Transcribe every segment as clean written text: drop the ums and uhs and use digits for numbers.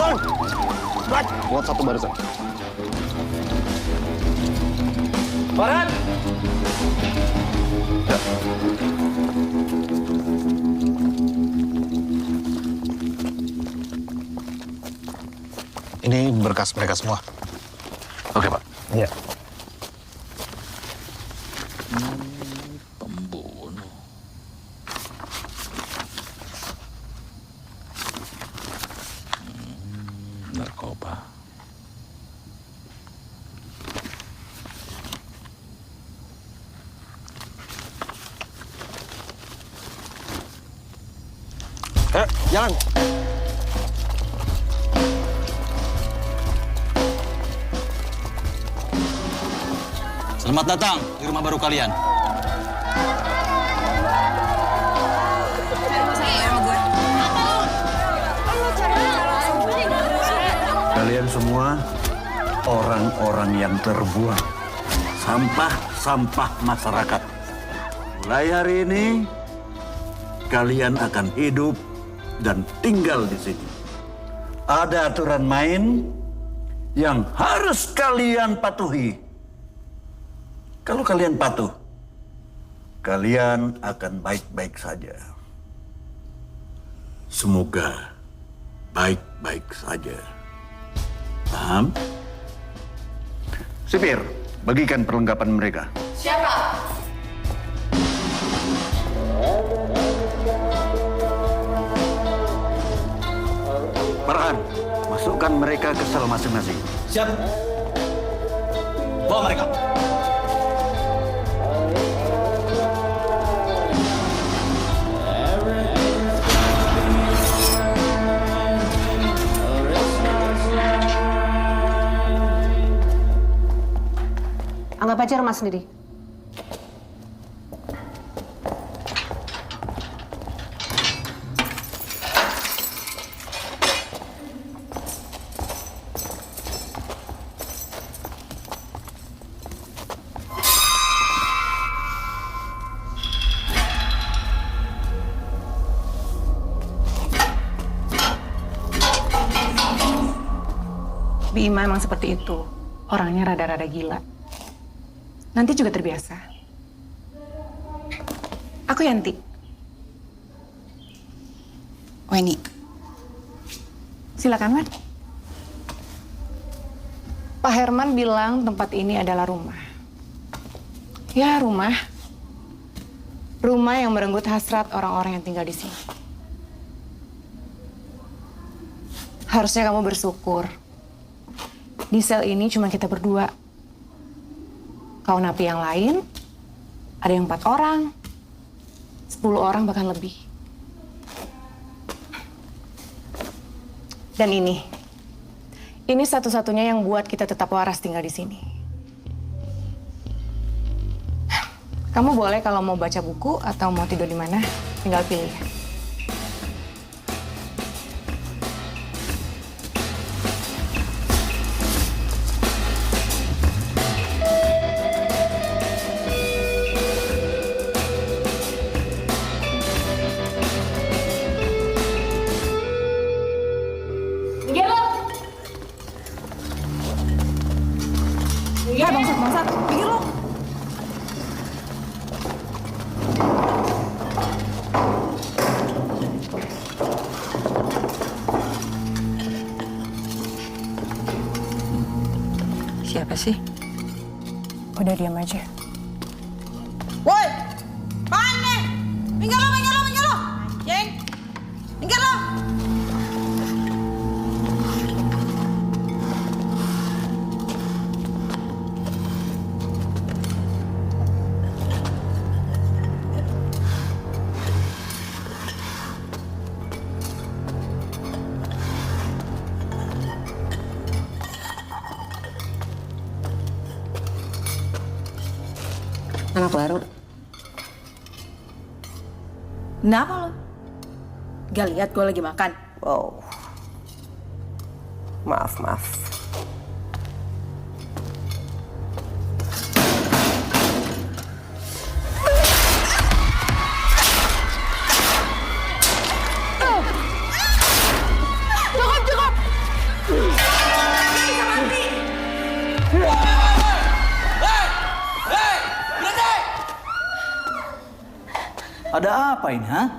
Tolong! Right, buat satu barisan. Farhan! Ya. Ini berkas mereka semua. Oke, Pak. Iya. Pembunuh. Narkoba. Jalan. Selamat datang di rumah baru kalian. Kalian semua orang-orang yang terbuang. Sampah-sampah masyarakat. Mulai hari ini, kalian akan hidup dan tinggal di sini. Ada aturan main yang harus kalian patuhi. Kalau kalian patuh, kalian akan baik-baik saja. Semoga baik-baik saja. Paham? Sipir, bagikan perlengkapan mereka. Siapa? Farhan, masukkan mereka ke sel masing-masing. Siap. Bawa mereka. Anggap aja rumah sendiri. Bima emang seperti itu. Orangnya rada-rada gila. Nanti juga terbiasa. Aku Yanti. Weni. Silakan, Wan. Pak Herman bilang tempat ini adalah rumah. Ya, rumah. Rumah yang merenggut hasrat orang-orang yang tinggal di sini. Harusnya kamu bersyukur. Di sel ini cuma kita berdua. Kau napi yang lain, ada yang 4 orang, 10 orang bahkan lebih. Dan ini satu-satunya yang buat kita tetap waras tinggal di sini. Kamu boleh kalau mau baca buku atau mau tidur di mana, tinggal pilih. Ya, bangsat, pinggir lo. Siapa sih? Udah diam aja. Woi! Mana? Minggir lo! Jeng! Minggir lo! Anak baru. Kenapa lo? Gak lihat gue lagi makan? Wow. Maaf. Ada apa ini, ha?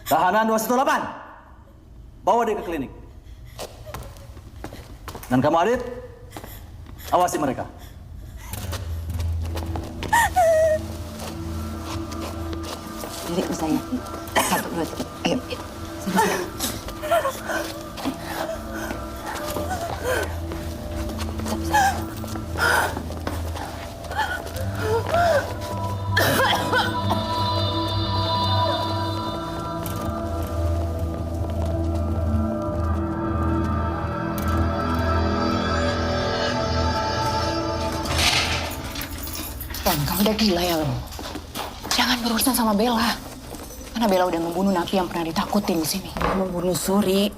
Tahanan 218. Bawa dia ke klinik. Dan kamu Adit, awasi mereka. Diri ke saya. 1, 2, 3. Ayo. Kau udah gila ya lo? Jangan berurusan sama Bella. Karena Bella udah membunuh napi yang pernah ditakutin di sini. Membunuh Suri.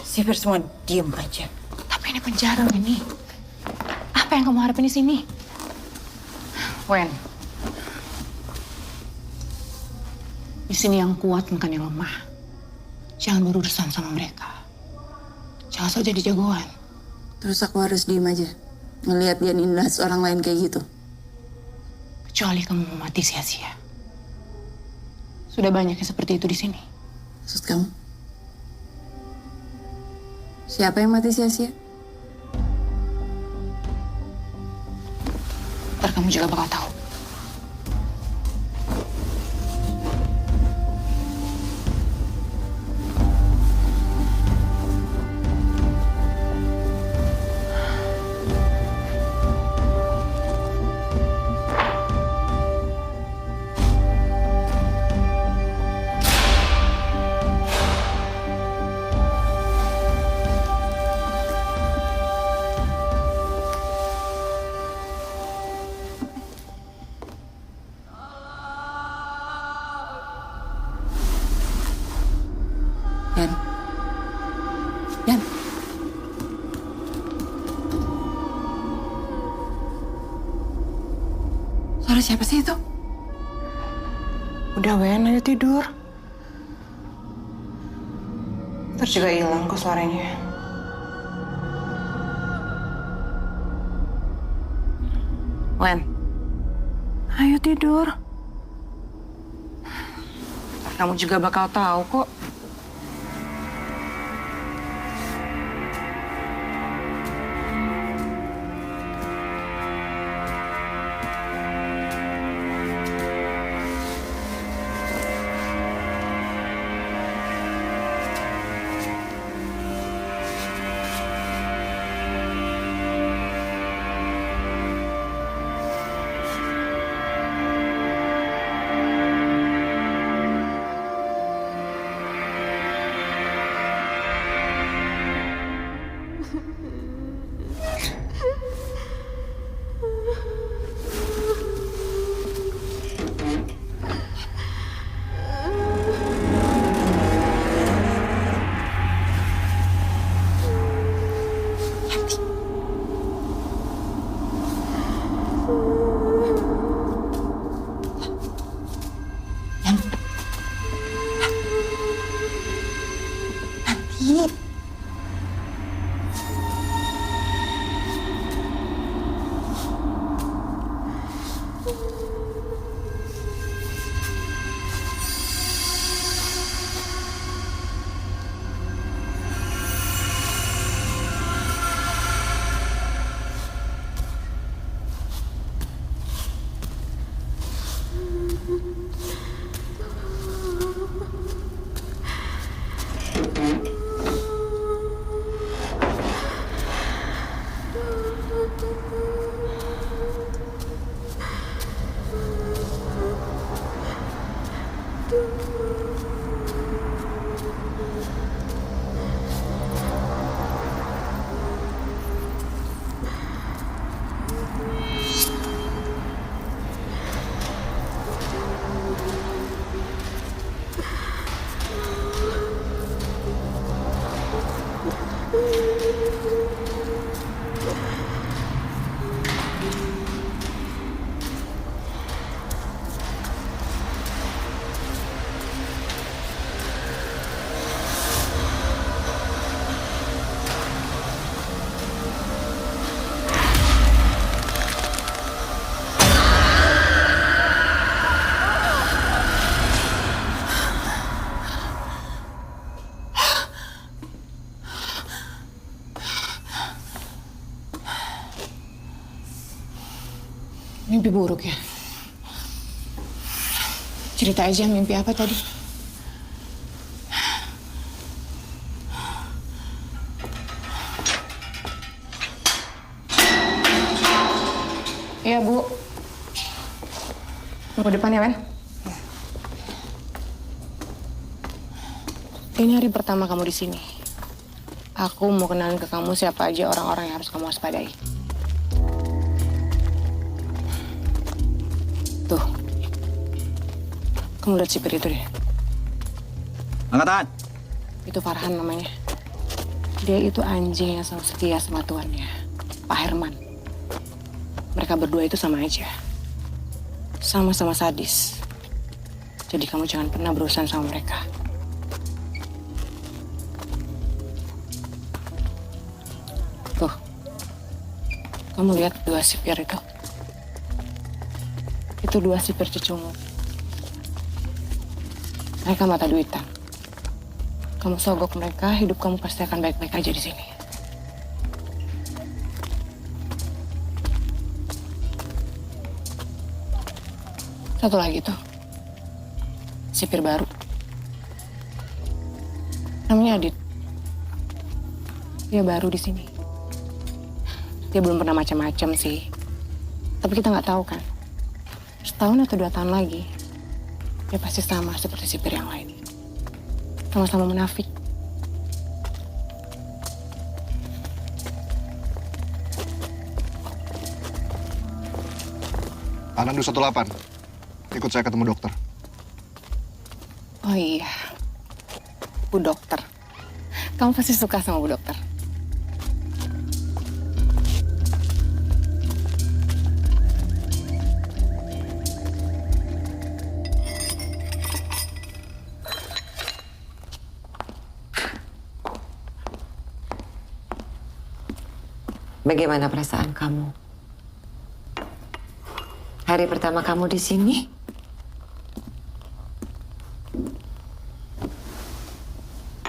Sipir semua diem aja. Tapi ini penjara ini. Apa yang kamu harapin di sini? Wen. Di sini yang kuat makan yang lemah. Jangan berurusan sama mereka. Jangan sok jadi jagoan. Terus aku harus diem aja. Ngelihat dia nindas orang lain kayak gitu. Kecuali kamu mau mati sia-sia. Sudah banyak yang seperti itu di sini. Maksud kamu? Siapa yang mati sia-sia? Ntar kamu juga bakal tahu. Yan. Yan. Suara siapa sih itu? Udah Wen, ayo tidur. Ntar juga hilang kok suaranya. Wen, ayo tidur. Ntar kamu juga bakal tahu kok. Mimpi buruk ya? Cerita aja mimpi apa tadi? Iya, Bu. Tunggu depan ya, Men. Ini hari pertama kamu di sini. Aku mau kenalin ke kamu siapa aja orang-orang yang harus kamu waspadai. Tuh. Kamu lihat sipir itu deh. Angkatan. Itu Farhan namanya. Dia itu anjing yang selalu setia sama tuannya, Pak Herman. Mereka berdua itu sama aja. Sama-sama sadis. Jadi kamu jangan pernah berurusan sama mereka. Tuh. Kamu lihat dua sipir itu? Itu dua sipir cucumu. Mereka mata duitan. Kamu sogok mereka, hidup kamu pasti akan baik-baik aja di sini. Satu lagi tuh, sipir baru. Namanya Adit. Dia baru di sini. Dia belum pernah macam-macam sih. Tapi kita nggak tahu kan. Setahun atau 2 tahun lagi, dia pasti sama seperti sipir yang lain. Sama-sama munafik. Anandu 18. Ikut saya ketemu dokter. Oh iya, Bu Dokter. Kamu pasti suka sama Bu Dokter. Bagaimana perasaan kamu? Hari pertama kamu di sini?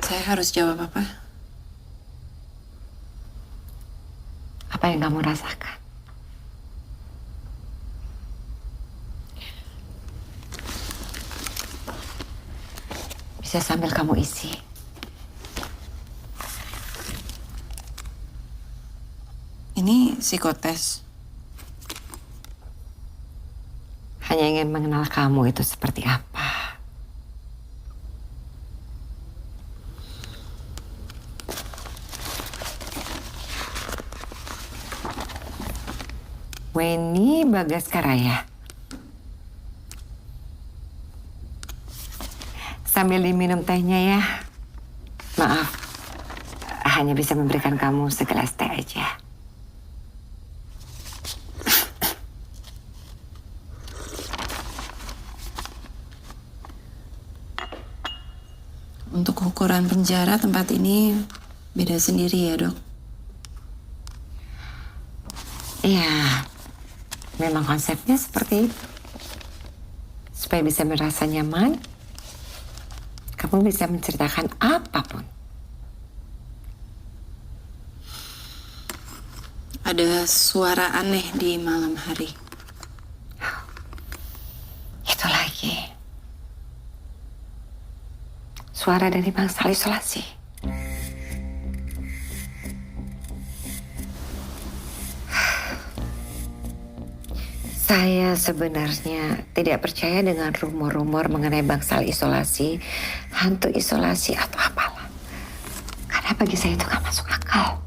Saya harus jawab apa? Apa yang kamu rasakan? Bisa sambil kamu isi. Ini psikotes. Hanya ingin mengenal kamu itu seperti apa. Weni Bagaskaraya. Sambil diminum tehnya ya. Maaf, hanya bisa memberikan kamu segelas teh aja. Untuk ukuran penjara tempat ini beda sendiri ya, Dok? Iya, memang konsepnya seperti itu. Supaya bisa merasa nyaman, kamu bisa menceritakan apapun. Ada suara aneh di malam hari. Itu lagi. Suara dari bangsal isolasi. Saya sebenarnya tidak percaya dengan rumor-rumor mengenai bangsal isolasi, hantu isolasi atau apalah. Karena bagi saya itu gak masuk akal.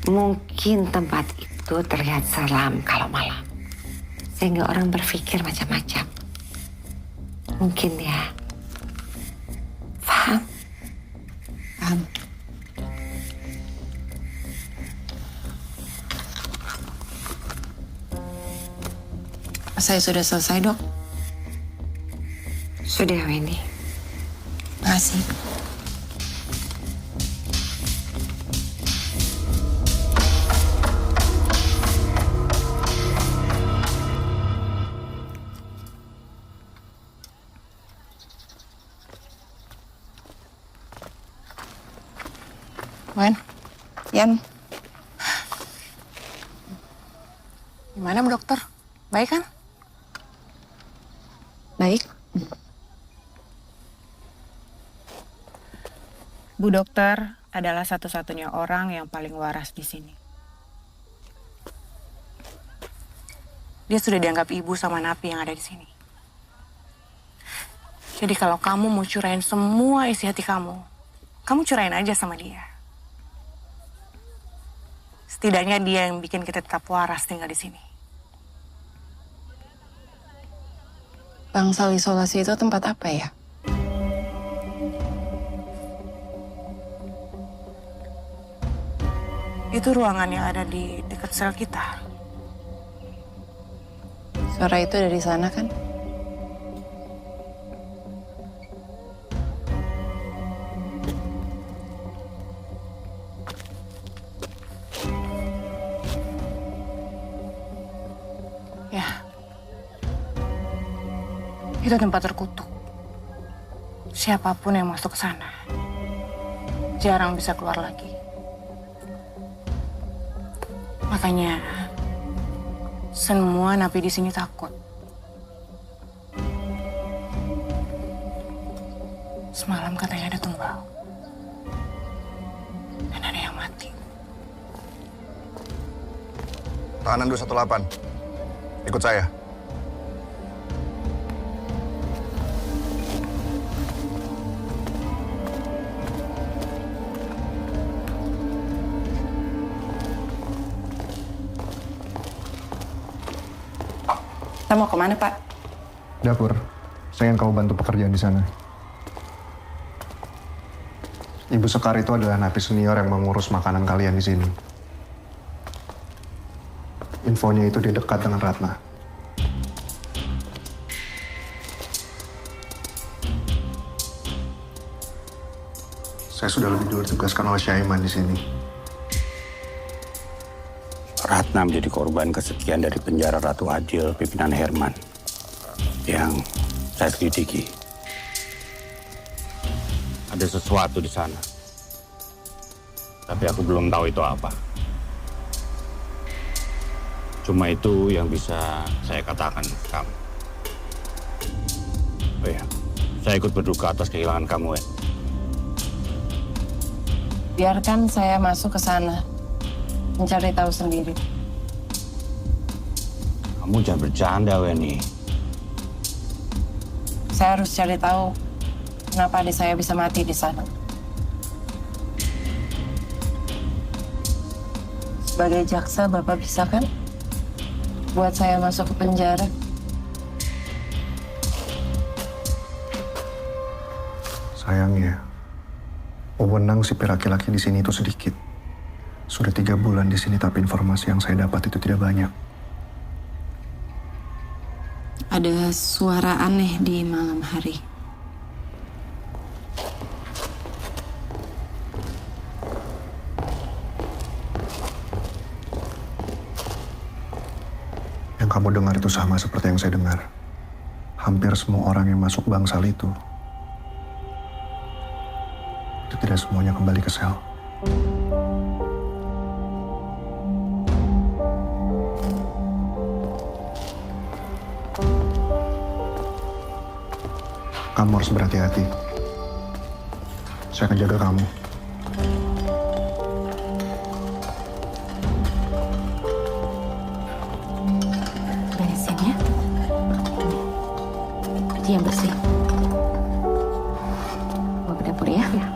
Mungkin tempat itu terlihat seram kalau malam. Sehingga orang berpikir macam-macam. Mungkin ya. Paham? Paham. Saya sudah selesai, Dok. Sudah, Weni. Makasih. Wan, Yan. Gimana, Bu Dokter? Baik kan? Baik. Bu Dokter adalah satu-satunya orang yang paling waras di sini. Dia sudah dianggap ibu sama napi yang ada di sini. Jadi kalau kamu mau curain semua isi hati kamu curain aja sama dia. Setidaknya dia yang bikin kita tetap waras tinggal di sini. Bangsal isolasi itu tempat apa ya? Itu ruangan yang ada di dekat sel kita. Suara itu dari sana kan? Ya. Itu tempat terkutuk. Siapapun yang masuk ke sana jarang bisa keluar lagi. Makanya semua napi di sini takut. Semalam katanya ada tumbal. Dan ada yang mati. Tahanan 218. Ikut saya. Kita mau kemana, Pak? Dapur. Saya ingin kamu bantu pekerjaan di sana. Ibu Sekar itu adalah napi senior yang mengurus makanan kalian di sini. Infonya itu dia dekat dengan Ratna. Saya sudah lebih dulu ditugaskan oleh Syaiman di sini. Ratna menjadi korban kesekian dari penjara Ratu Adil, pimpinan Herman, yang saya selidiki. Ada sesuatu di sana, tapi aku belum tahu itu apa. Cuma itu yang bisa saya katakan ke kamu. Oh ya, saya ikut berduka atas kehilangan kamu, ya. Biarkan saya masuk ke sana. Mencari tahu sendiri. Kamu jangan bercanda, Weni. Saya harus cari tahu kenapa adik saya bisa mati di sana. Sebagai jaksa, Bapak bisa kan buat saya masuk ke penjara? Sayangnya, wewenang si laki-laki di sini itu sedikit. Sudah 3 bulan di sini, tapi informasi yang saya dapat itu tidak banyak. Ada suara aneh di malam hari. Yang kamu dengar itu sama seperti yang saya dengar. Hampir semua orang yang masuk bangsal itu tidak semuanya kembali ke sel. Kamu harus berhati-hati. Saya akan jaga kamu. Beresin ya. Cuci yang bersih. Mau ke dapur ya? Ya.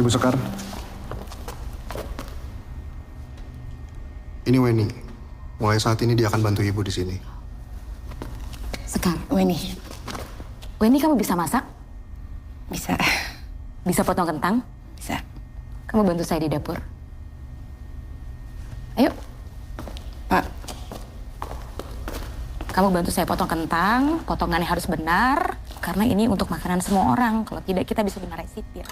Ibu Sekar. Ini Weni. Mulai saat ini dia akan bantu ibu di sini. Sekar, Weni. Weni kamu bisa masak? Bisa. Bisa potong kentang? Bisa. Kamu bantu saya di dapur. Ayo, Pak, kamu bantu saya potong kentang, potongannya harus benar, karena ini untuk makanan semua orang. Kalau tidak, kita bisa dimarahi sipir.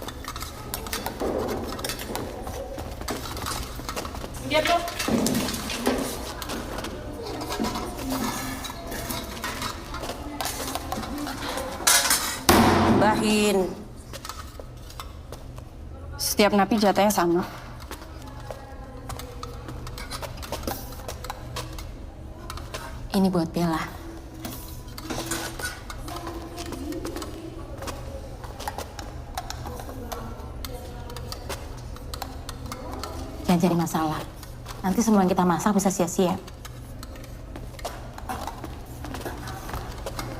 Bahin. Setiap napi jatahnya sama. Ini buat Bella. Jangan jadi masalah. Nanti semua yang kita masak bisa sia-sia.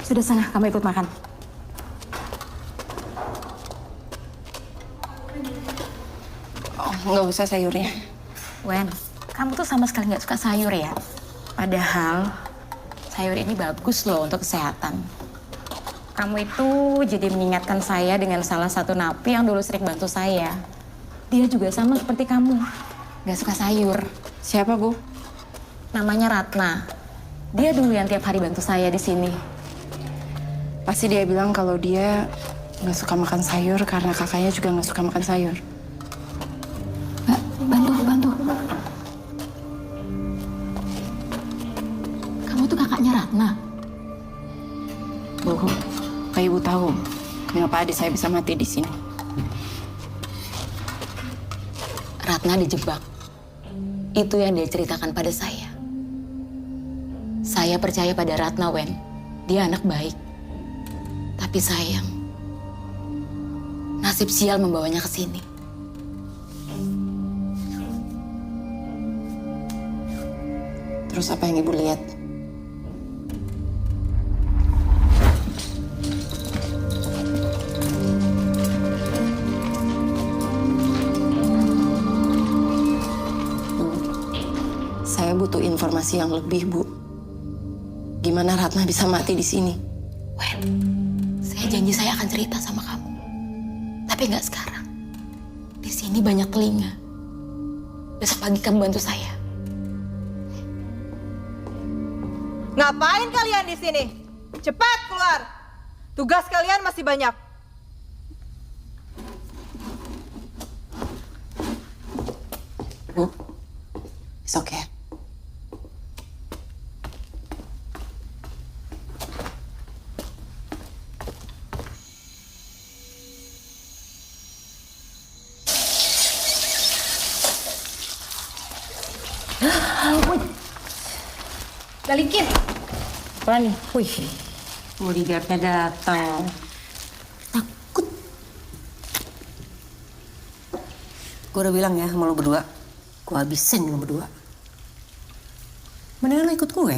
Sudah sana, kamu ikut makan. Oh, nggak usah sayurnya. Wen, kamu tuh sama sekali nggak suka sayur ya? Padahal sayur ini bagus loh untuk kesehatan. Kamu itu jadi mengingatkan saya dengan salah satu napi yang dulu sering bantu saya. Dia juga sama seperti kamu, nggak suka sayur. Siapa, Bu? Namanya Ratna. Dia dulu yang tiap hari bantu saya di sini. Pasti dia bilang kalau dia nggak suka makan sayur karena kakaknya juga nggak suka makan sayur. Mbak, bantu. Kamu tuh kakaknya Ratna. Bu, kayak Ibu tahu kenapa adik saya bisa mati di sini? Ratna dijebak. Itu yang dia ceritakan pada saya. Saya percaya pada Ratna, Wen. Dia anak baik. Tapi sayang, nasib sial membawanya ke sini. Terus apa yang Ibu lihat? Saya butuh informasi yang lebih, Bu. Gimana Ratna bisa mati di sini? Wen, saya janji saya akan cerita sama kamu. Tapi nggak sekarang. Di sini banyak telinga. Besok pagi kamu bantu saya. Ngapain kalian di sini? Cepat keluar. Tugas kalian masih banyak. Bu, it's okay. Balikin. Apa nih? Wih, Bodyguardnya datang. takut. Gue udah bilang ya sama lo berdua, gue habisin lo berdua. Mendingan lo ikut gue.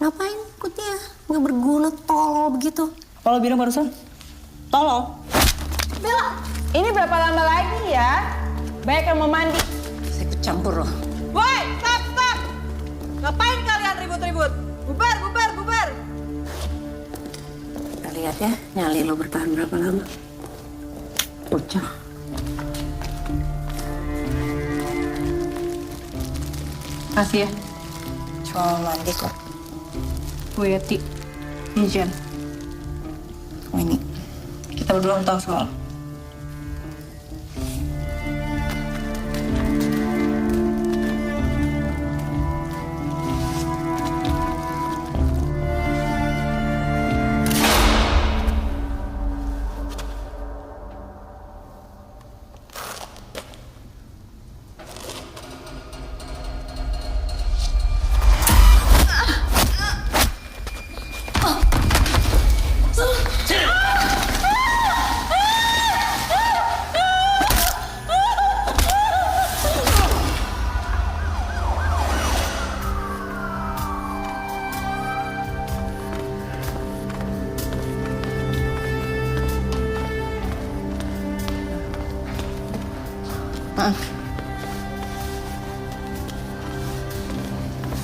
Ngapain ikut dia? Nggak berguna, tolol begitu. Apa lo bilang barusan? Tolong. Bella, ini berapa lama lagi ya? Banyak yang mau mandi. Saya ikut campur lo. Woi, stop. Ngapain kalian ribut-ribut? Bubar. Kita lihat ya, nyali lo bertahan berapa lama. Bocah. Kasih ya. Cuma mandi kok. Bu Yeti. Ini Jen. Oh ini. Kita berdua tahu soal.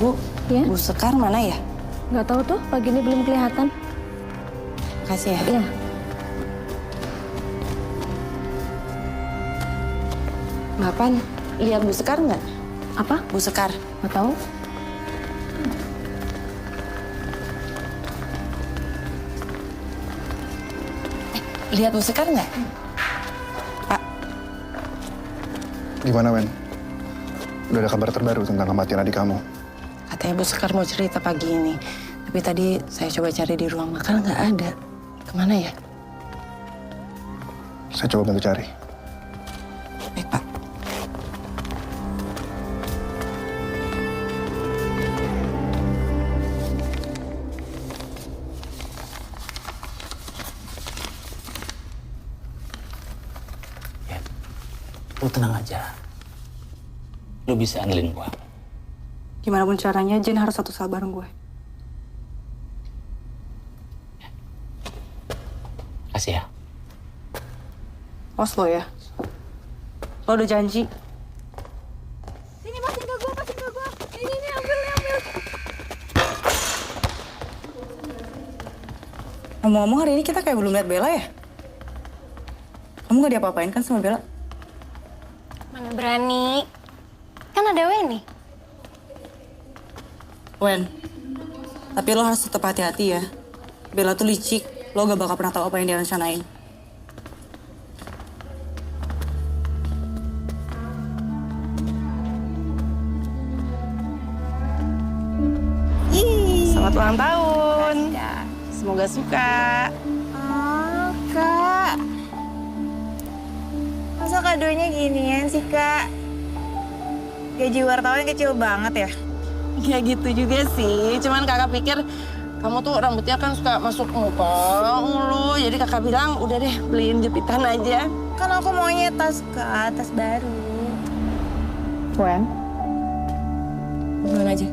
Bu, Ya? Bu Sekar mana ya? Nggak tahu tuh, pagi ini belum kelihatan. Makasih ya. Iya. Mbak Pan, lihat Bu Sekar nggak? Apa? Bu Sekar. Nggak tahu. Lihat Bu Sekar nggak? Pak, Gimana, Wen? Udah ada kabar terbaru tentang kematian adik kamu? katanya Bu Sekar mau cerita pagi ini. Tapi tadi saya coba cari di ruang makan nggak ada. Kemana ya? Saya coba bantu cari. Baik, Pak. Lu tenang aja. Lu bisa handlein gua. Gimana pun caranya, Jen harus satu sel bareng gue. Kasih ya. Awas lo ya. Lo udah janji. Sini pasin ke gue. Ini ambil. Ngomong-ngomong hari ini kita kayak belum lihat Bella ya? Kamu gak diapa-apain kan sama Bella? Mana berani. Kan ada Weni. Wen, tapi lo harus tetap hati-hati ya. Bella tuh licik, lo gak bakal pernah tahu apa yang dia rencanain. Selamat ulang tahun. Semoga suka. Oh, Kak. Masa kadonya ginian sih, Kak? Gaji wartawan kecil banget ya? Ya gitu juga sih, cuman kakak pikir kamu tuh rambutnya kan suka masuk muka mulu. Jadi kakak bilang udah deh beliin jepitan aja. Kan aku maunya tas, Kak. Tas baru. Wen, duluan aja.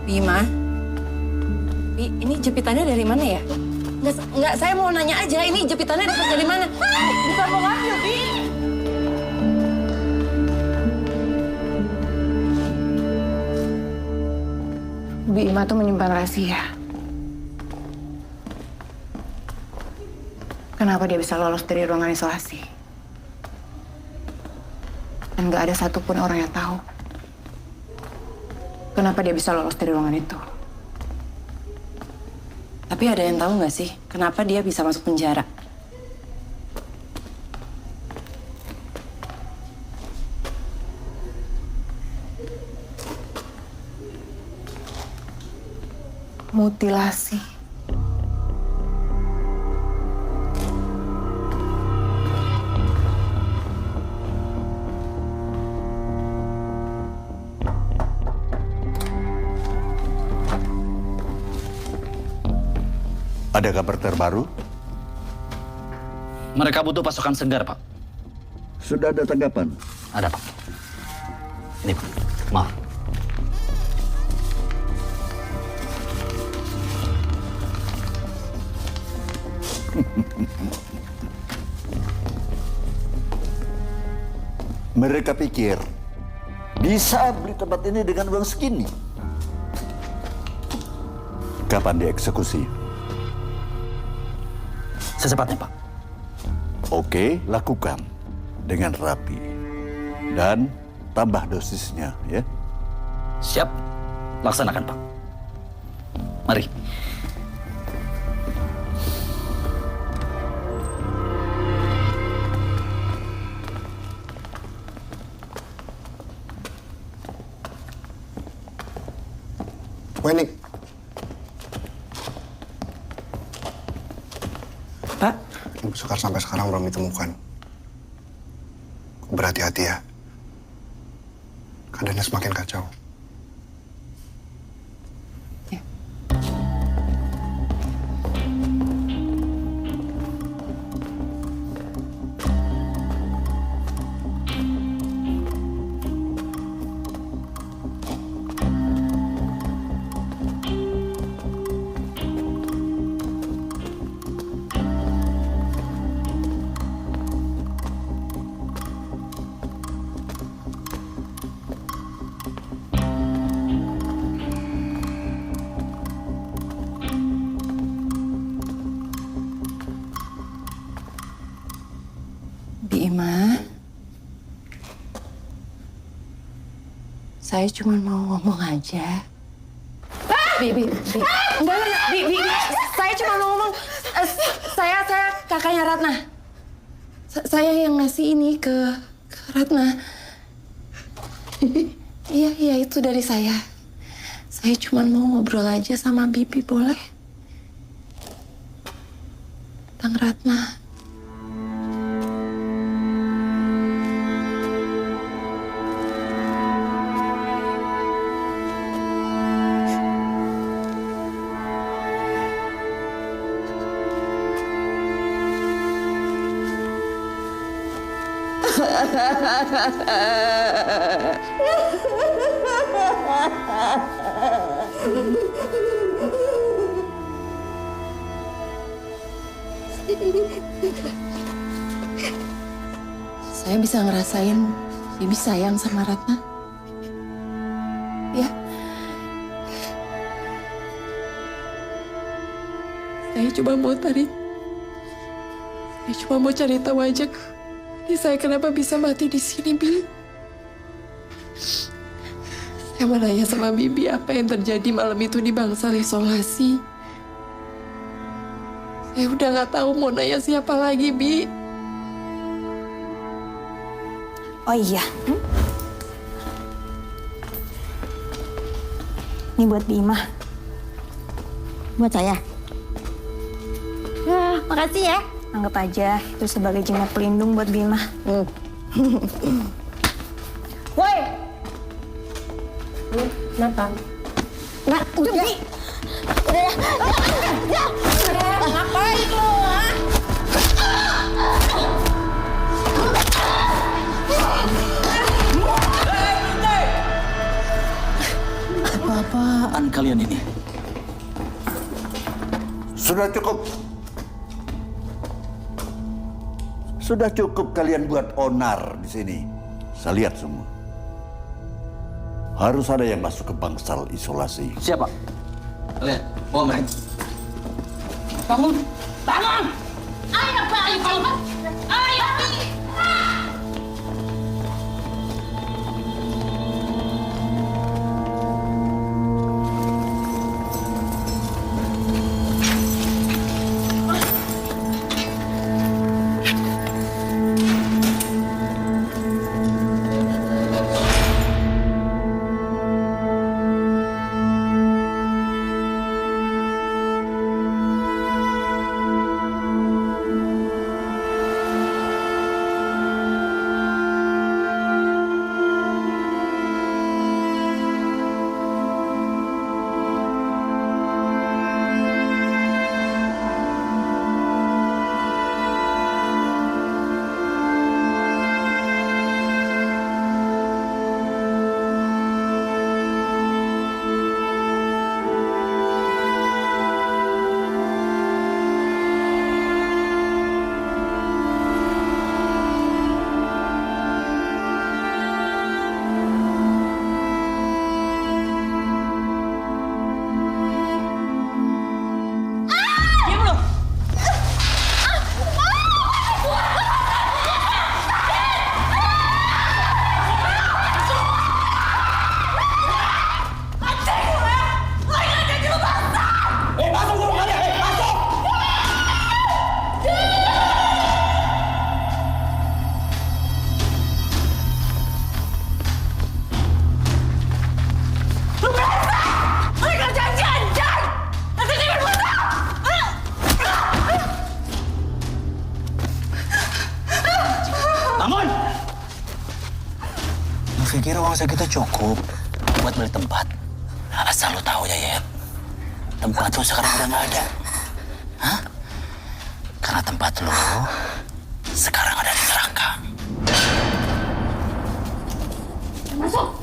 Bima, Bi, ini jepitannya dari mana ya? Nggak, saya mau nanya aja, ini jepitannya dapat dari mana? Bukan mau ngambil, Bi. Bima tuh menyimpan rahasia. Kenapa dia bisa lolos dari ruangan isolasi? Dan gak ada satupun orang yang tahu kenapa dia bisa lolos dari ruangan itu. Tapi ada yang tahu nggak sih kenapa dia bisa masuk penjara? Mutilasi. Ada kabar terbaru? Mereka butuh pasukan segar, Pak. Sudah ada tanggapan? Ada, Pak. Ini, Pak. Maaf. Mereka pikir bisa beli tempat ini dengan uang segini. Kapan dieksekusi? Secepatnya, Pak. Oke, lakukan dengan rapi. Dan tambah dosisnya, ya. Siap. Laksanakan, Pak. Mari. Weni. Pak? Ibu Sekar sampai sekarang belum ditemukan. Berhati-hati ya. Keadaannya semakin kacau. Bima, saya cuma mau ngomong aja. Bi. Enggak, Bi. Saya cuma mau ngomong. Saya kakaknya Ratna. Saya yang ngasih ini ke Ratna. Iya, itu dari saya. Saya cuma mau ngobrol aja sama Bibi, boleh? Tentang Ratna. Saya bisa ngerasain Bibi sayang sama Ratna. Ya. Saya cuma mau cari tahu aja ini saya kenapa bisa mati di sini, Bi. Saya mau nanya sama Bibi apa yang terjadi malam itu di bangsal isolasi. Saya udah nggak tahu mau nanya siapa lagi, Bi. Oh iya. Ini buat Bima. Buat saya. Ya, makasih ya. Anggap aja itu sebagai jimat pelindung buat Bima. Woi! Kenapa? Nah, udah. Udah ya. Ngapain lo? Apa-apaan kalian ini? Sudah cukup. Sudah cukup kalian buat onar di sini. Saya lihat semua. Harus ada yang masuk ke bangsal isolasi. Siapa? Kalian, bawa mereka. Bangun! Bangun! Ayo, Pak, ayo, Pak. Ayo, Pikir uang segitu cukup buat beli tempat. Asal lu tahu ya, Yet. Tempat lu sekarang udah nggak ada. Hah? Karena tempat lu sekarang ada di neraka. masuk.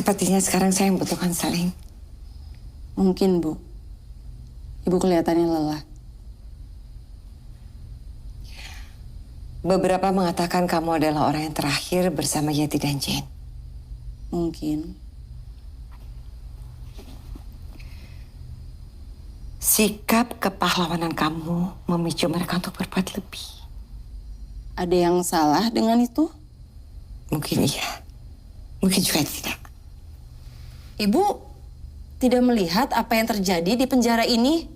Sepertinya sekarang saya membutuhkan saling. Mungkin, Bu. Ibu kelihatannya lelah. Beberapa mengatakan kamu adalah orang yang terakhir bersama Yeti dan Jane. Mungkin. Sikap kepahlawanan kamu memicu mereka untuk berbuat lebih. Ada yang salah dengan itu? Mungkin iya. Mungkin juga tidak. Ibu tidak melihat apa yang terjadi di penjara ini?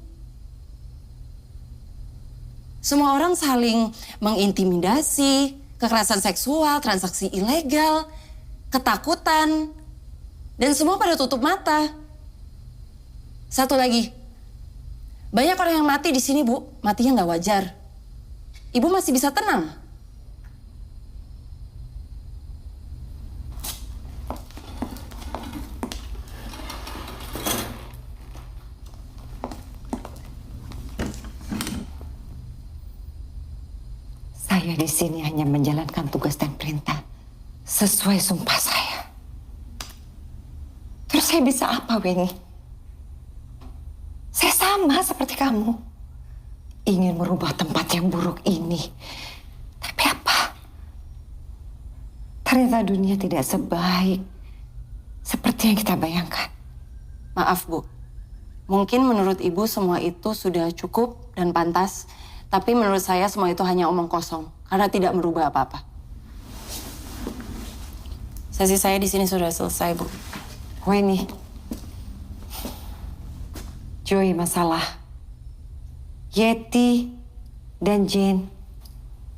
Semua orang saling mengintimidasi, kekerasan seksual, transaksi ilegal, ketakutan, dan semua pada tutup mata. Satu lagi, banyak orang yang mati di sini, Bu. Matinya nggak wajar. Ibu masih bisa tenang. Saya di sini hanya menjalankan tugas dan perintah sesuai sumpah saya. Terus saya bisa apa, Weni? Saya sama seperti kamu. Ingin merubah tempat yang buruk ini. Tapi apa? Ternyata dunia tidak sebaik seperti yang kita bayangkan. Maaf, Bu. Mungkin menurut Ibu semua itu sudah cukup dan pantas. Tapi menurut saya semua itu hanya omong kosong. Karena tidak merubah apa-apa. Sesi saya di sini sudah selesai, Bu. Weni, Joey masalah. Yeti dan Jane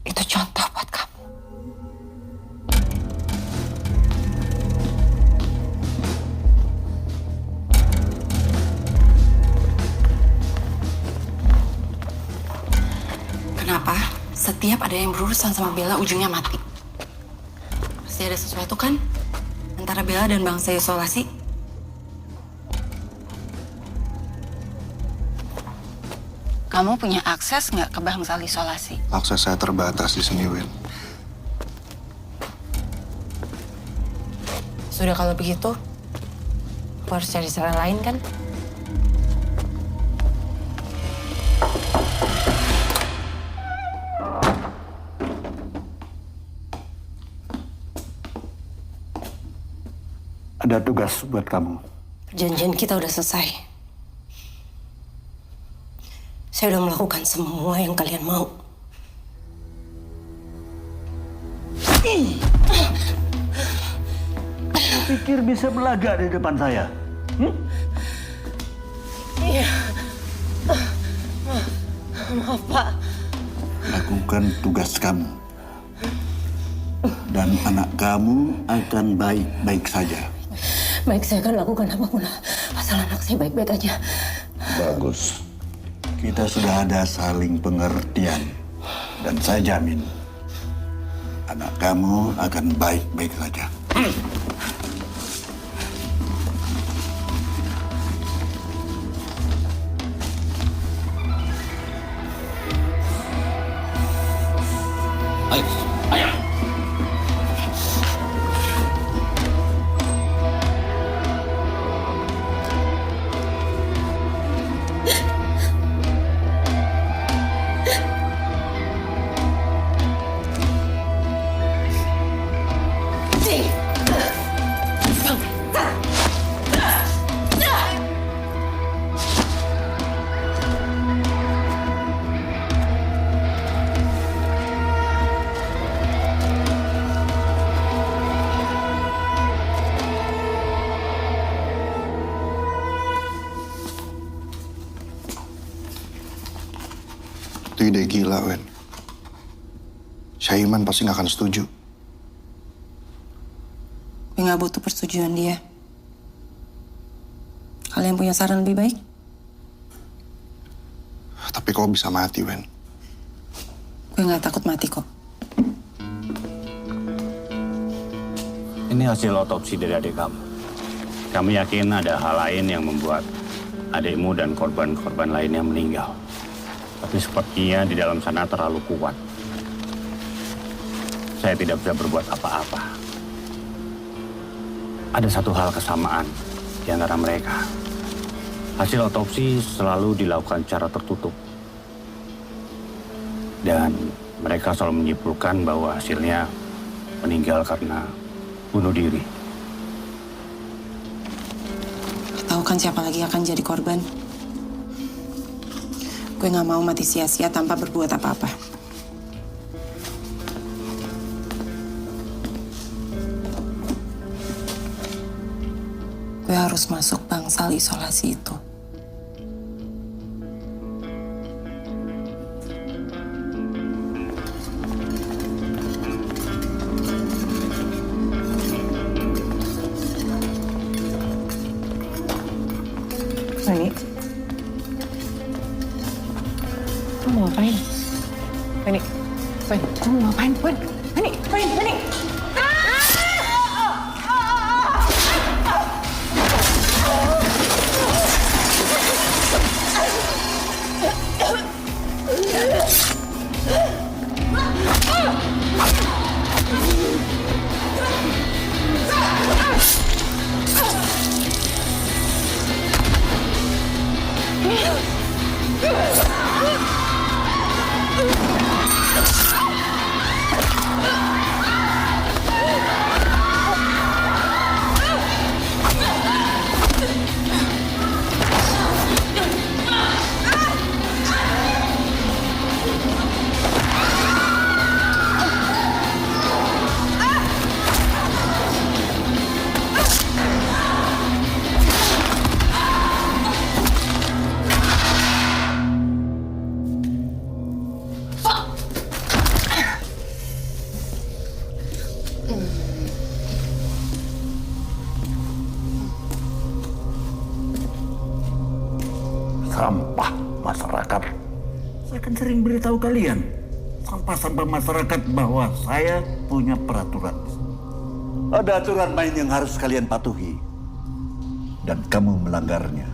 itu contoh buat kamu. Kenapa? Setiap ada yang berurusan sama Bella, ujungnya mati. Pasti ada sesuatu kan? Antara Bella dan bangsa isolasi. Kamu punya akses nggak ke bangsa isolasi? Akses saya terbatas di sini, Win. Sudah kalau begitu, aku harus cari cara lain kan? Ada tugas buat kamu. Perjanjian kita udah selesai. Saya udah melakukan semua yang kalian mau. Pikir bisa belaga di depan saya? Iya. Maaf, Pak. Lakukan tugas kamu. Dan anak kamu akan baik-baik saja. Baik, saya akan lakukan apapun asal anak saya baik-baik aja. Bagus. Kita sudah ada saling pengertian. Dan saya jamin, anak kamu akan baik-baik saja. Ayo, ayo. Itu ide gila, Wen. Syaiman pasti nggak akan setuju. Gue nggak butuh persetujuan dia. Kalian punya saran lebih baik? Tapi kau bisa mati, Wen. Gue nggak takut mati kok. Ini hasil otopsi dari adik kamu. Kami yakin ada hal lain yang membuat adikmu dan korban-korban lainnya meninggal. Tapi sepertinya di dalam sana terlalu kuat. Saya tidak bisa berbuat apa-apa. ada satu hal kesamaan di antara mereka. Hasil otopsi selalu dilakukan secara tertutup. Dan mereka selalu menyimpulkan bahwa hasilnya meninggal karena bunuh diri. Tahu kan siapa lagi akan jadi korban? Gue nggak mau mati sia-sia tanpa berbuat apa-apa. Gue harus masuk bangsal isolasi itu. Feni, kamu mau ngapain? Feni, kamu mau ngapain? Feni. Sampah masyarakat. Saya kan sering beritahu kalian, sampah-sampah masyarakat, bahwa saya punya peraturan. Ada aturan main yang harus kalian patuhi, dan kamu melanggarnya.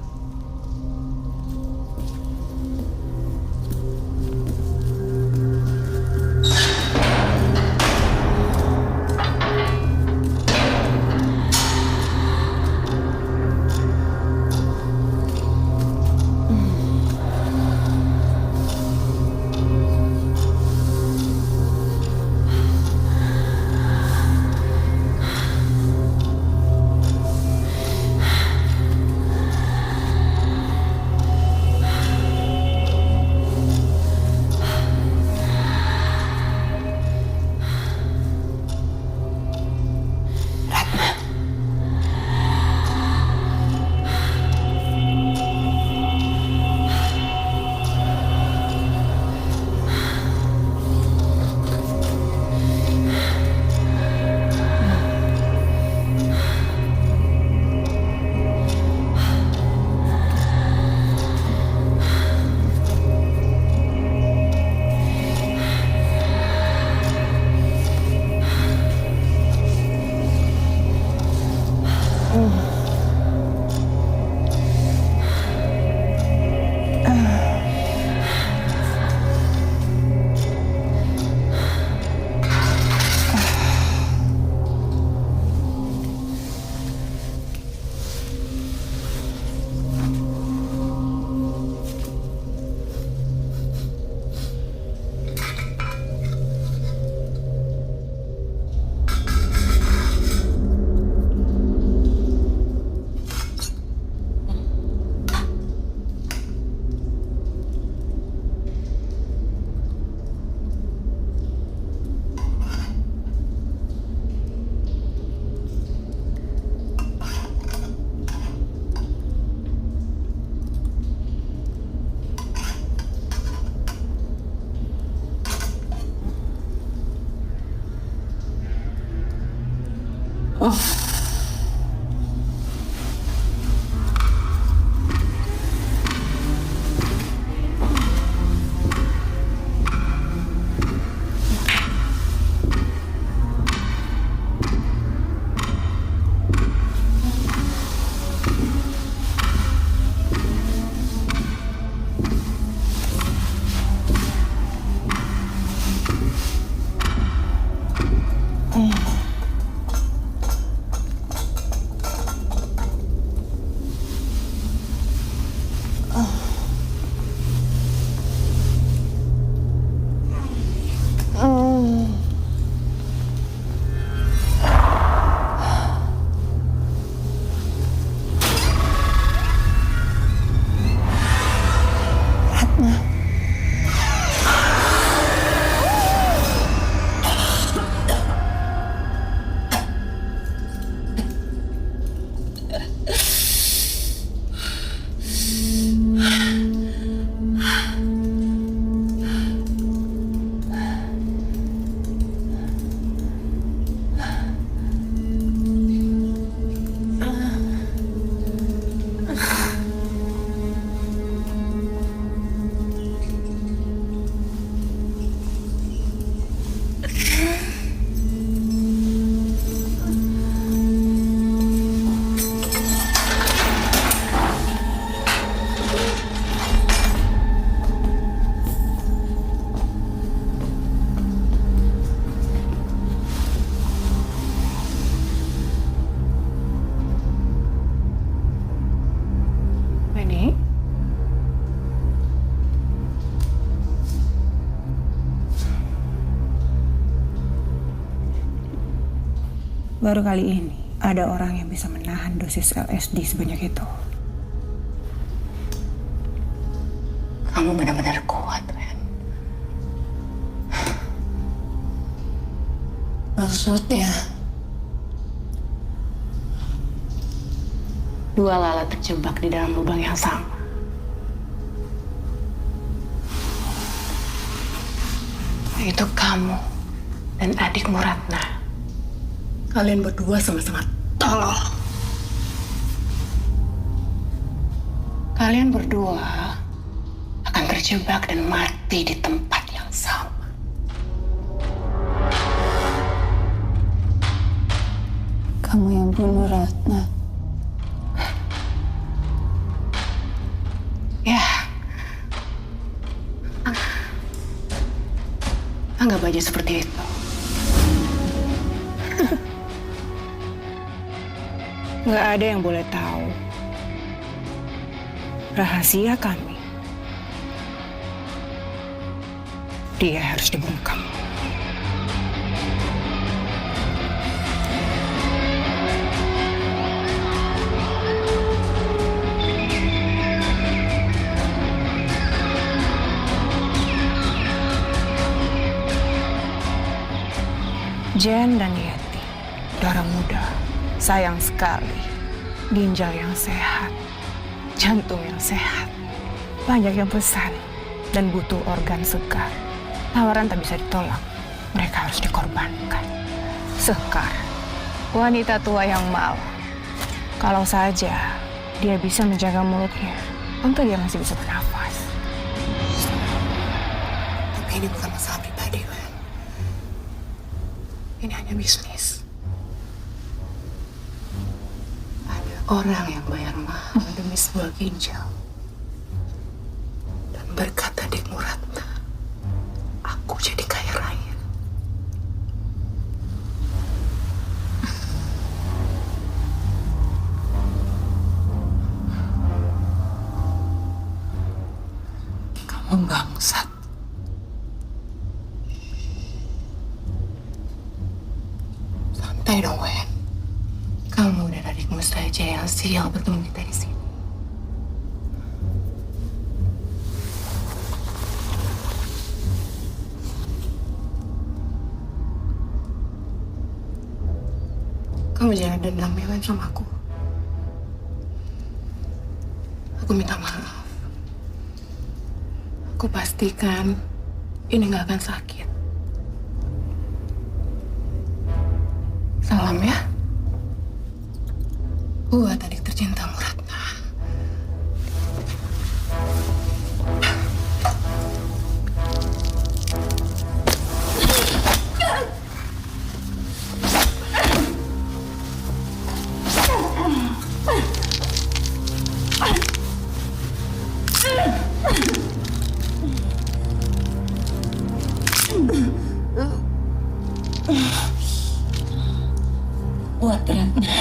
Baru kali ini ada orang yang bisa menahan dosis LSD sebanyak itu. Kamu benar-benar kuat, Ren. Maksudnya? Dua lalat terjebak di dalam lubang yang sama. Itu kamu dan adikmu Ratna. Kalian berdua sama-sama tolol. Kalian berdua akan terjebak dan mati di tempat yang sama. Kamu yang bunuh Ratna. Ya. Anggap aja seperti itu. Nggak ada yang boleh tahu rahasia kami. Dia harus dibungkam. Jen dan Yeti, darah muda, sayang sekali, ginjal yang sehat, jantung yang sehat, banyak yang pesan, dan butuh organ segar. Tawaran tak bisa ditolak, mereka harus dikorbankan. Sekar, wanita tua yang malang. Kalau saja dia bisa menjaga mulutnya, tentu dia masih bisa bernafas. Tapi ini bukan masalah pribadi, Wen. Ini hanya bisnis. Ada orang yang bayar mahal demi sebuah ginjal. Dan berkat adikmu Ratna, aku jadi kaya raya. Kamu bangsat. Santai dong, Wen. Kamu dan adikmu saja yang sial bertemu kita di sini. Kamu jangan dendam ya, Wen, sama aku. Aku minta maaf. Aku pastikan ini gak akan sakit. Salam ya. Buat adik tercintamu Ratna. Buat Ratna.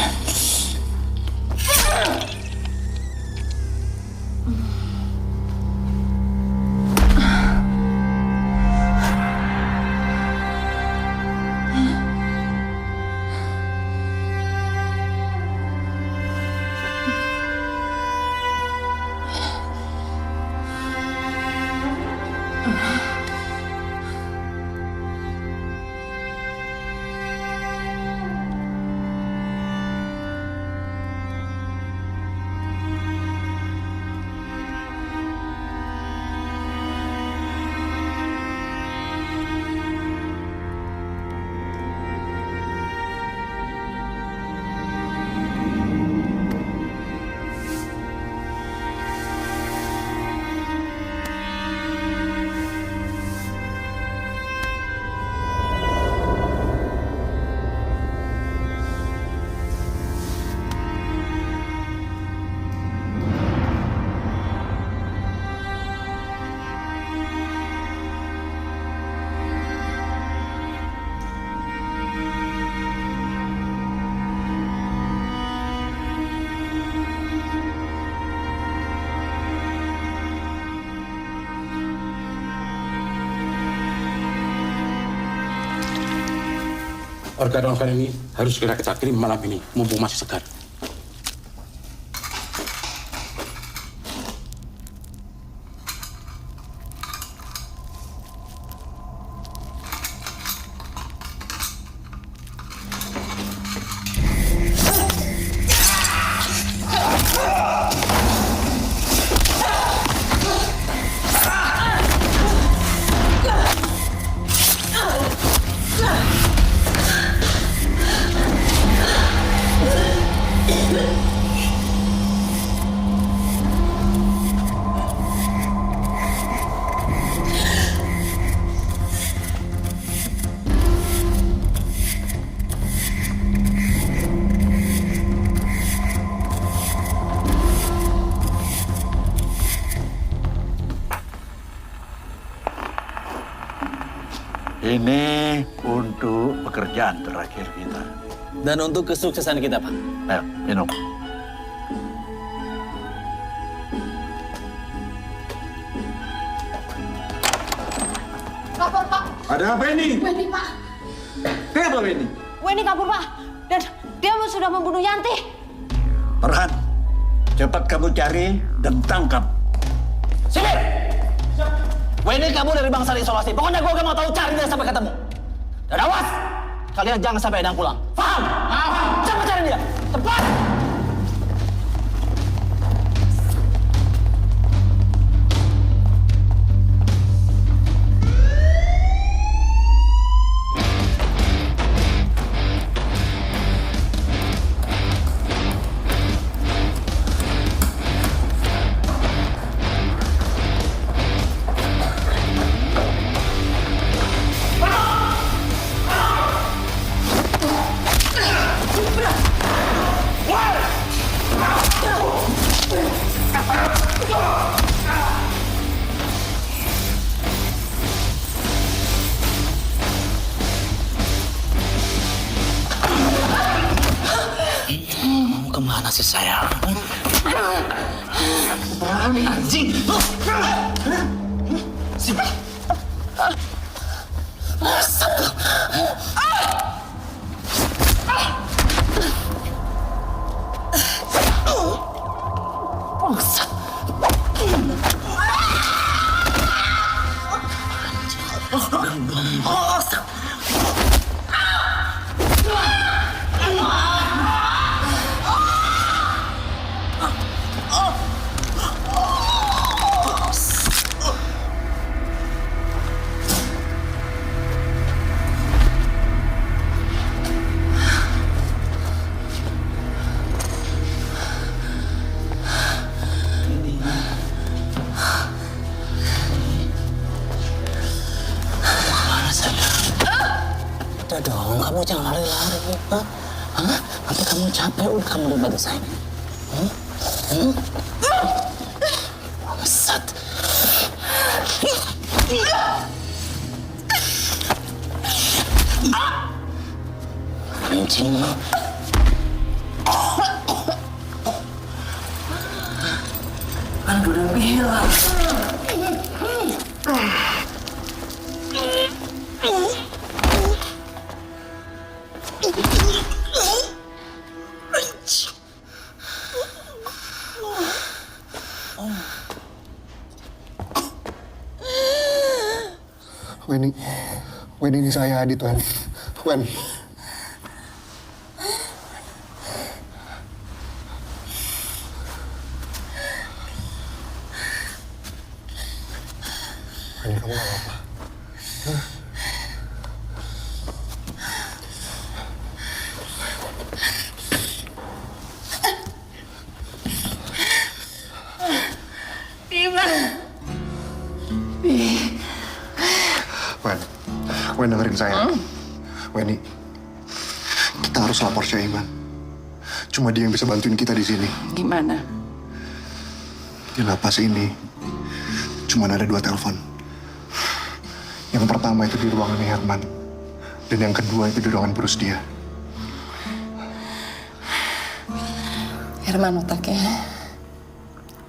Organ-organ ini harus segera kita kirim malam ini, mumpung masih segar. Ini untuk pekerjaan terakhir kita. Dan untuk kesuksesan kita, Pak. Ayo, minum. Lapor, Pak. Ada apa ini? Weni, Pak. Kenapa ini? Weni kabur, Pak. Dan dia sudah membunuh Yanti. Farhan, cepat kamu cari dan tangkap. Sini! Weni kabur dari bangsal isolasi. Pokoknya gue gak mau tahu, cari dia sampai ketemu. Dan awas! Kalian jangan sampai Edang pulang. Paham? Paham. Cepat cari dia. Cepat! Kemana sih saya? Anjing! Sini! Satu! Bangsat! Bangsat! Udah dong, kamu jangan lari-lari. Hah? Nanti kamu capek, udah kamu lihat bantu saya. Bangsat. Anjing. Kan udah bilang. Wen ini saya Adit, Wen. Wen. Wen, kamu gak apa-apa. Wen, dengerin saya. Weni, kita harus lapor Syaiman. Cuma dia yang bisa bantuin kita di sini. Gimana? Di lapas ini, cuma ada 2 telepon. Yang pertama itu di ruangan Herman. Dan yang kedua itu di ruangan Bruce dia. Herman otaknya.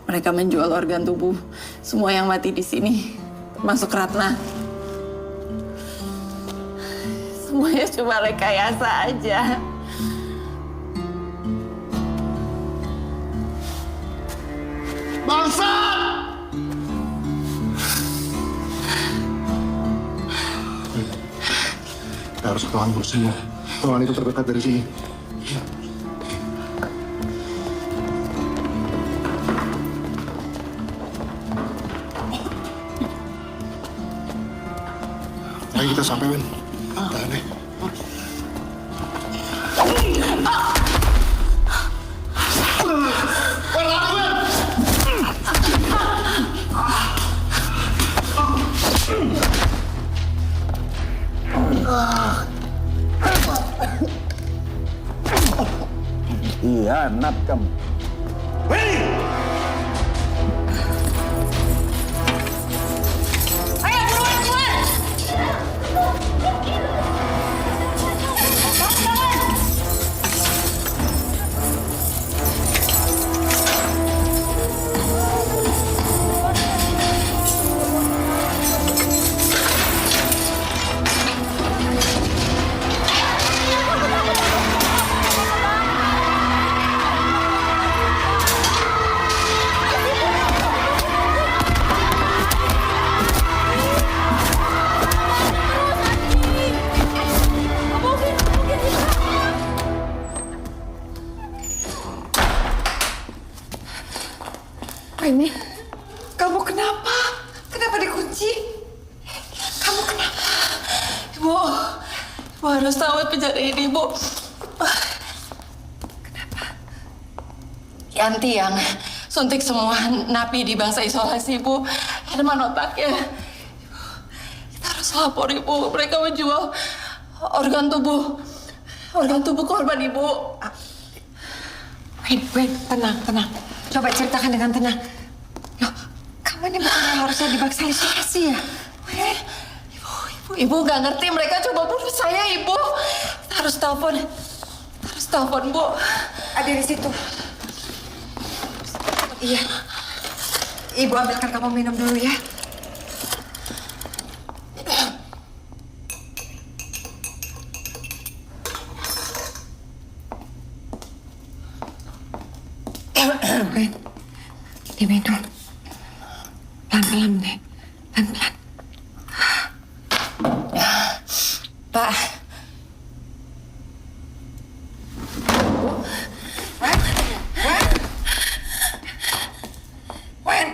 Mereka menjual organ tubuh semua yang mati di sini, termasuk Ratna. semuanya cuma rekayasa aja. Bangsa! Kita harus ke ruangan bos semua. Ruangan itu terdekat dari sini. Ayo kita sampai, Wen. Tahan deh. Hianat kamu. Ayo buruan keluar! Ini, kamu kenapa? Kenapa dikunci? Kamu kenapa? Ibu harus tahu penjara ini, Bu. Kenapa? Yanti yang suntik semua napi di bangsa isolasi, Bu. Herman otaknya. Kita harus lapor, Ibu. Mereka menjual organ tubuh korban, Ibu. Wait, tenang. Coba ceritakan dengan tenang. Loh, kamu ini bukan harusnya dibaksa isolasi ya? Ibu nggak ngerti, mereka coba bunuh saya, Ibu. Kita harus telepon, Bu. Ada di situ. Iya. Ibu ambilkan kamu minum dulu ya. Ben, diminum. Pelan-pelan, deh. Pelan-pelan. Pak. Wen.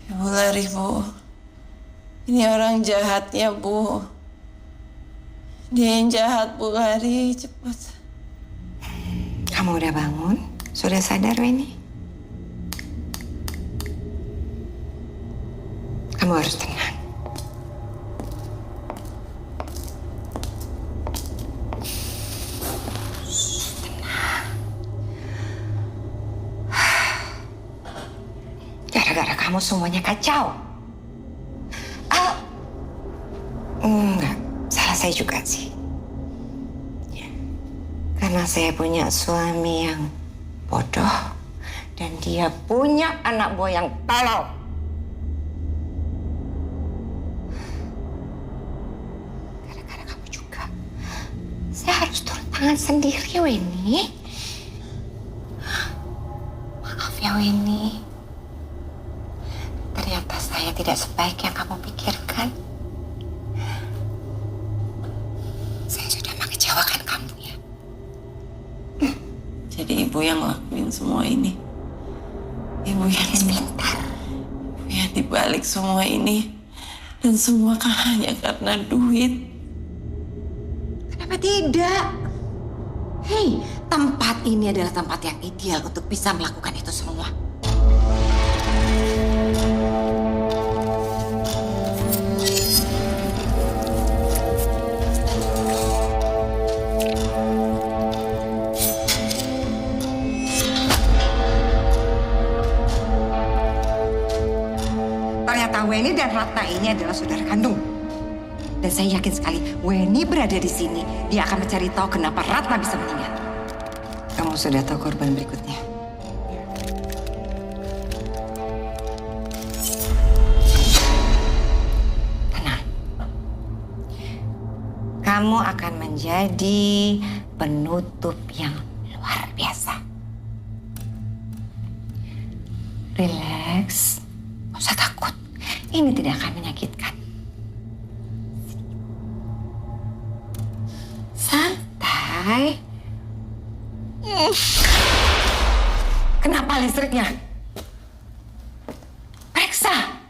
Ibu lari, Bu. Ini orang jahatnya, Bu. Dia yang jahat, Bu. Lari, cepat. Kamu udah bangun? Sudah sadar, Weni? Kamu harus tenang. Gara-gara kamu semuanya kacau. Enggak, salah saya juga sih. Karena saya punya suami yang bodoh dan dia punya anak buah yang tolol. Gara-gara kamu juga, saya harus turun tangan sendiri, Weni. Maaf ya, Weni. Ternyata saya tidak sebaik yang kamu pikirkan. Saya sudah mengecewakan kamu ya. Jadi ibu yang ngelakuin semua ini. Ibu yang sebentar. Ibu yang dibalik semua ini. Dan semua kan hanya karena duit. Kenapa tidak? Hei, tempat ini adalah tempat yang ideal untuk bisa melakukan itu semua. Ternyata Weni dan Ratna ini adalah saudara kandung. Dan saya yakin sekali Weni berada di sini. Dia akan mencari tahu kenapa Ratna bisa meninggal. Kamu sudah tahu korban berikutnya. Tenang. Kamu akan menjadi penutup yang luar biasa. Relax. Gak usah takut. Ini tidak akan menyakitkan. Santai. Kenapa listriknya? Periksa.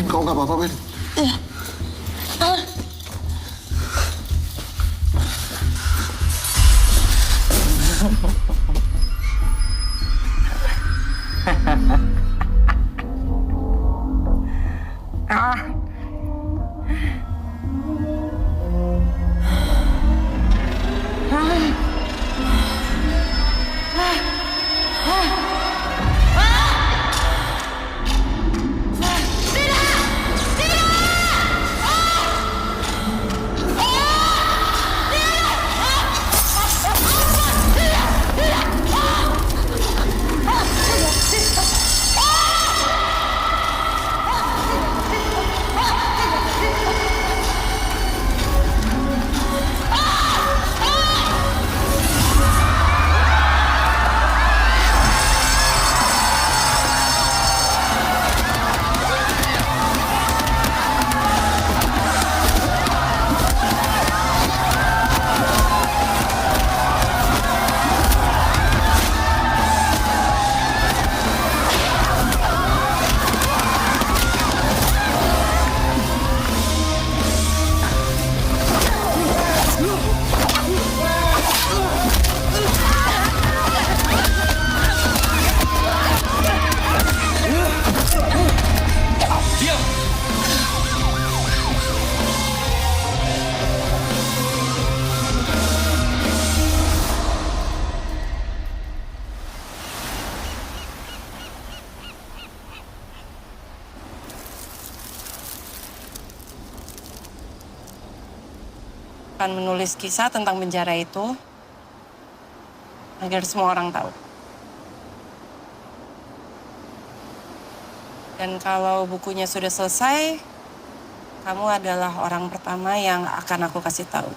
Kau nggak apa-apa, Ben? Akan menulis kisah tentang penjara itu agar semua orang tahu. Dan kalau bukunya sudah selesai, kamu adalah orang pertama yang akan aku kasih tahu.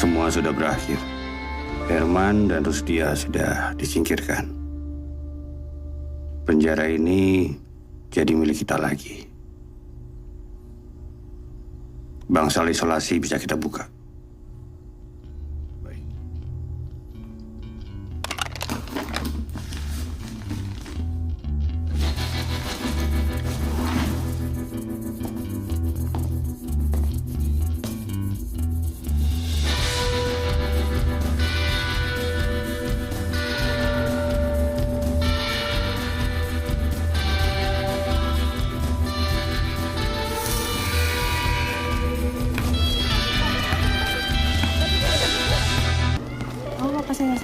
Semua sudah berakhir. Herman dan Rusdia sudah disingkirkan. Penjara ini jadi milik kita lagi. Bangsal isolasi bisa kita buka.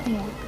Iya.